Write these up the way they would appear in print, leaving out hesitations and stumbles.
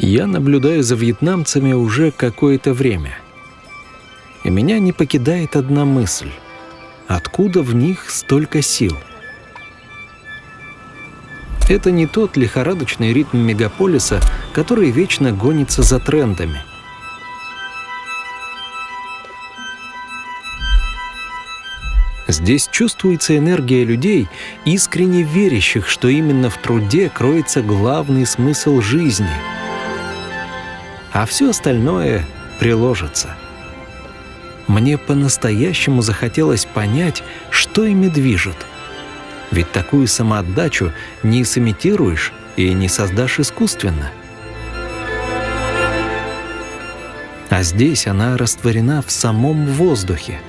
Я наблюдаю за вьетнамцами уже какое-то время. И меня не покидает одна мысль. Откуда в них столько сил? Это не тот лихорадочный ритм мегаполиса, который вечно гонится за трендами. Здесь чувствуется энергия людей, искренне верящих, что именно в труде кроется главный смысл жизни. А все остальное приложится. Мне по-настоящему захотелось понять, что ими движет. Ведь такую самоотдачу не сымитируешь и не создашь искусственно. А здесь она растворена в самом воздухе.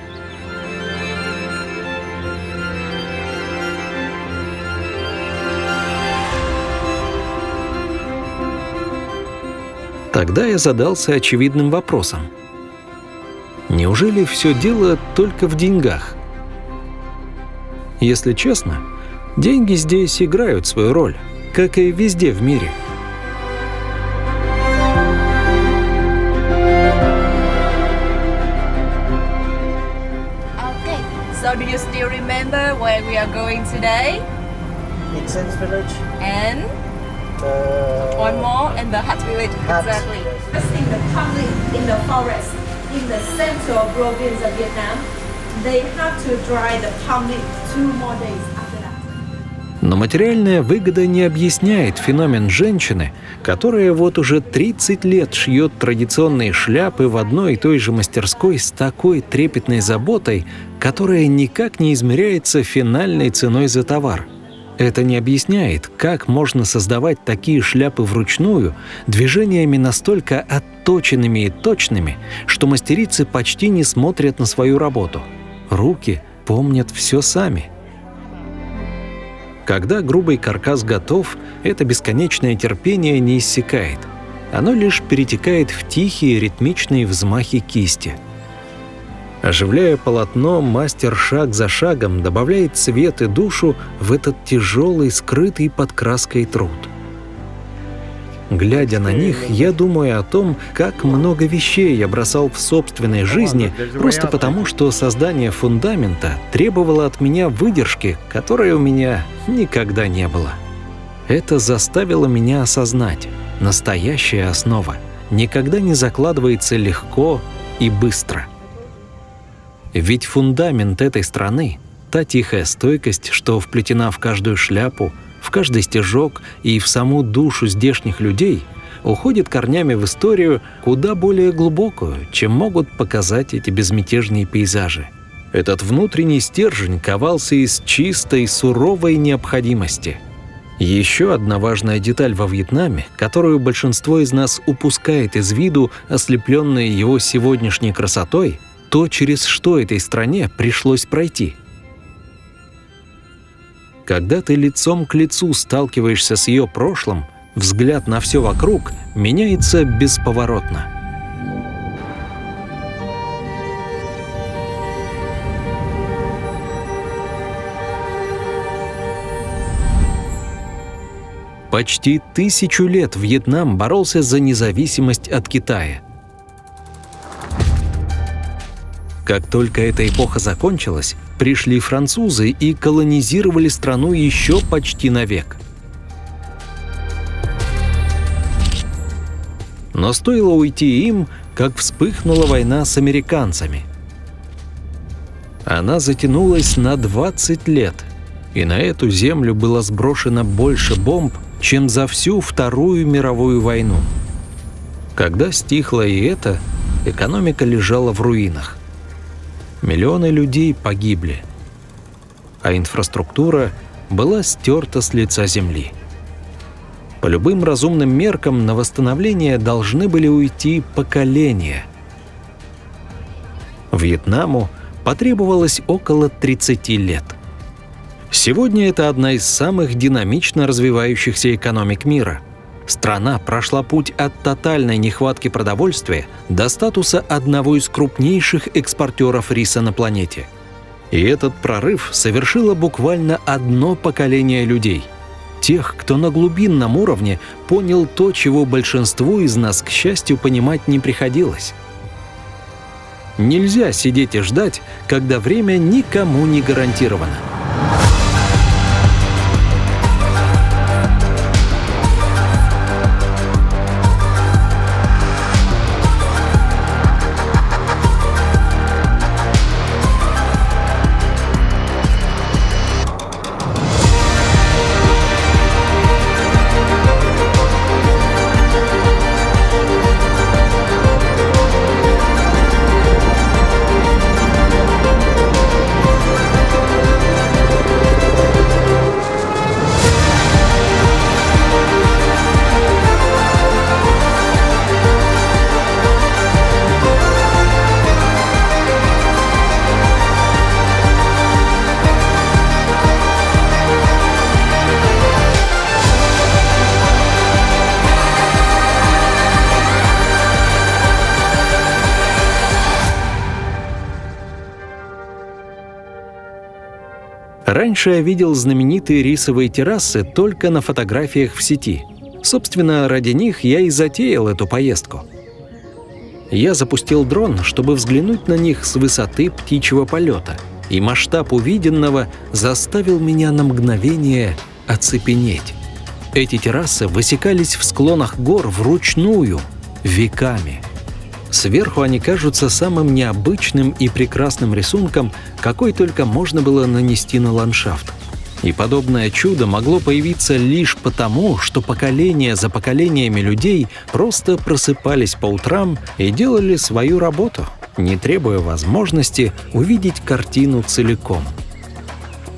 Тогда я задался очевидным вопросом. Неужели все дело только в деньгах? Если честно, деньги здесь играют свою роль, как и везде в мире. Okay, so do you still remember where we are going today? Incense village. And one more, and the hut village. Hut. Exactly. Just in the public, in the forest, in the central province of Vietnam, they have to dry the palm leaf 2 more days after that. Но материальная выгода не объясняет феномен женщины, которая вот уже 30 лет шьет традиционные шляпы в одной и той же мастерской с такой трепетной заботой, которая никак не измеряется финальной ценой за товар. Это не объясняет, как можно создавать такие шляпы вручную, движениями настолько отточенными и точными, что мастерицы почти не смотрят на свою работу. Руки помнят все сами. Когда грубый каркас готов, это бесконечное терпение не иссякает. Оно лишь перетекает в тихие ритмичные взмахи кисти. Оживляя полотно, мастер шаг за шагом добавляет цвет и душу в этот тяжелый, скрытый под краской труд. Глядя на них, я думаю о том, как много вещей я бросал в собственной жизни, просто потому, что создание фундамента требовало от меня выдержки, которой у меня никогда не было. Это заставило меня осознать: настоящая основа никогда не закладывается легко и быстро. Ведь фундамент этой страны — та тихая стойкость, что вплетена в каждую шляпу, в каждый стежок и в саму душу здешних людей, уходит корнями в историю куда более глубокую, чем могут показать эти безмятежные пейзажи. Этот внутренний стержень ковался из чистой, суровой необходимости. Еще одна важная деталь во Вьетнаме, которую большинство из нас упускает из виду, ослепленные его сегодняшней красотой — то, через что этой стране пришлось пройти. Когда ты лицом к лицу сталкиваешься с ее прошлым, взгляд на все вокруг меняется бесповоротно. Почти 1000 лет Вьетнам боролся за независимость от Китая. Как только эта эпоха закончилась, пришли французы и колонизировали страну еще почти навек. Но стоило уйти им, как вспыхнула война с американцами. Она затянулась на 20 лет, и на эту землю было сброшено больше бомб, чем за всю Вторую мировую войну. Когда стихло и это, экономика лежала в руинах. Миллионы людей погибли, а инфраструктура была стерта с лица земли. По любым разумным меркам на восстановление должны были уйти поколения. Вьетнаму потребовалось около 30 лет. Сегодня это одна из самых динамично развивающихся экономик мира. Страна прошла путь от тотальной нехватки продовольствия до статуса одного из крупнейших экспортеров риса на планете. И этот прорыв совершило буквально одно поколение людей. Тех, кто на глубинном уровне понял то, чего большинству из нас, к счастью, понимать не приходилось. Нельзя сидеть и ждать, когда время никому не гарантировано. Раньше я видел знаменитые рисовые террасы только на фотографиях в сети. Собственно, ради них я и затеял эту поездку. Я запустил дрон, чтобы взглянуть на них с высоты птичьего полета, и масштаб увиденного заставил меня на мгновение оцепенеть. Эти террасы высекались в склонах гор вручную, веками. Сверху они кажутся самым необычным и прекрасным рисунком, какой только можно было нанести на ландшафт. И подобное чудо могло появиться лишь потому, что поколения за поколениями людей просто просыпались по утрам и делали свою работу, не требуя возможности увидеть картину целиком.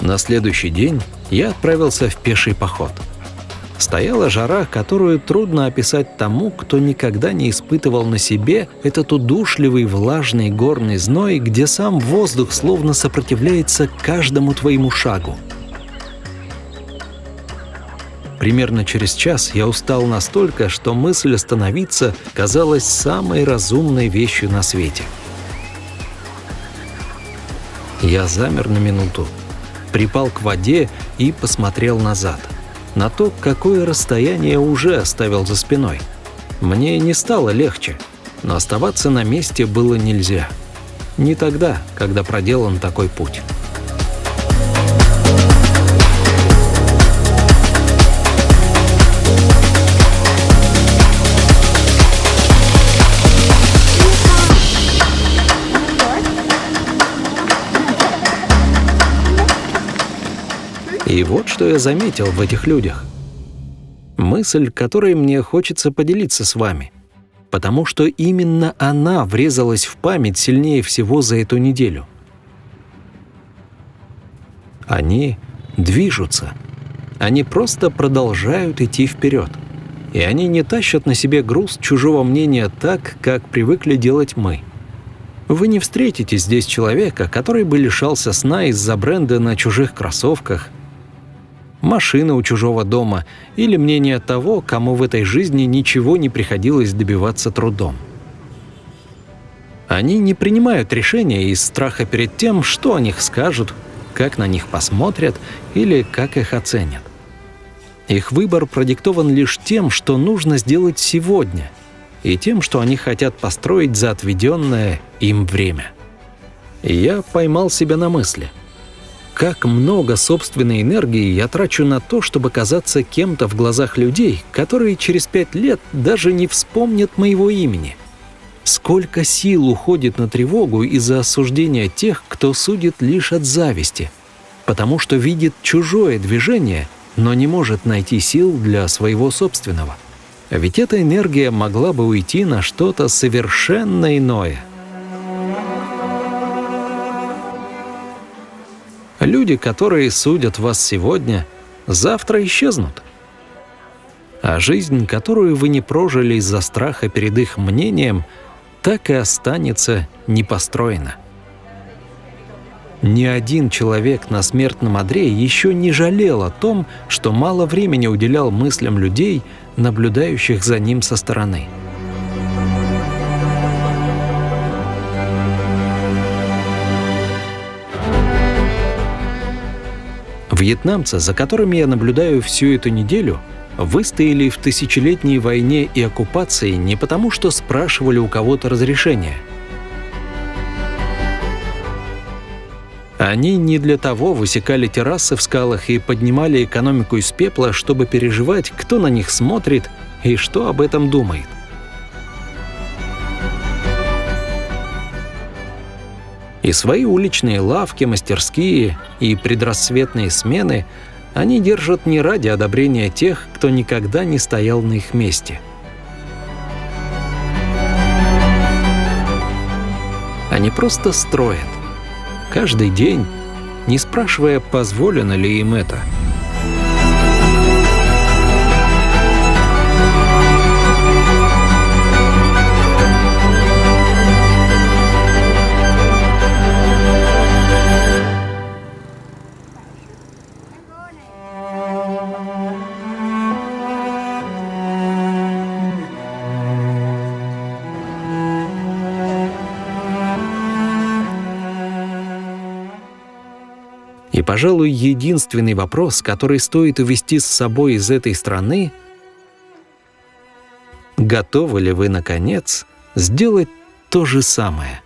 На следующий день я отправился в пеший поход. Стояла жара, которую трудно описать тому, кто никогда не испытывал на себе этот удушливый влажный горный зной, где сам воздух словно сопротивляется каждому твоему шагу. Примерно через час я устал настолько, что мысль остановиться казалась самой разумной вещью на свете. Я замер на минуту, припал к воде и посмотрел назад. На то, какое расстояние уже оставил за спиной. Мне не стало легче, но оставаться на месте было нельзя. Не тогда, когда проделан такой путь. И вот что я заметил в этих людях. Мысль, которой мне хочется поделиться с вами. Потому что именно она врезалась в память сильнее всего за эту неделю. Они движутся. Они просто продолжают идти вперед. И они не тащат на себе груз чужого мнения так, как привыкли делать мы. Вы не встретите здесь человека, который бы лишался сна из-за бренда на чужих кроссовках, машины у чужого дома или мнение того, кому в этой жизни ничего не приходилось добиваться трудом. Они не принимают решения из страха перед тем, что о них скажут, как на них посмотрят или как их оценят. Их выбор продиктован лишь тем, что нужно сделать сегодня, и тем, что они хотят построить за отведенное им время. И я поймал себя на мысли. Как много собственной энергии я трачу на то, чтобы казаться кем-то в глазах людей, которые через 5 лет даже не вспомнят моего имени. Сколько сил уходит на тревогу из-за осуждения тех, кто судит лишь от зависти, потому что видит чужое движение, но не может найти сил для своего собственного. А ведь эта энергия могла бы уйти на что-то совершенно иное. Люди, которые судят вас сегодня, завтра исчезнут. А жизнь, которую вы не прожили из-за страха перед их мнением, так и останется непостроена. Ни один человек на смертном одре еще не жалел о том, что мало времени уделял мыслям людей, наблюдающих за ним со стороны. Вьетнамцы, за которыми я наблюдаю всю эту неделю, выстояли в тысячелетней войне и оккупации не потому, что спрашивали у кого-то разрешения. Они не для того высекали террасы в скалах и поднимали экономику из пепла, чтобы переживать, кто на них смотрит и что об этом думает. И свои уличные лавки, мастерские и предрассветные смены они держат не ради одобрения тех, кто никогда не стоял на их месте. Они просто строят. Каждый день, не спрашивая, позволено ли им это. И, пожалуй, единственный вопрос, который стоит увезти с собой из этой страны — готовы ли вы, наконец, сделать то же самое?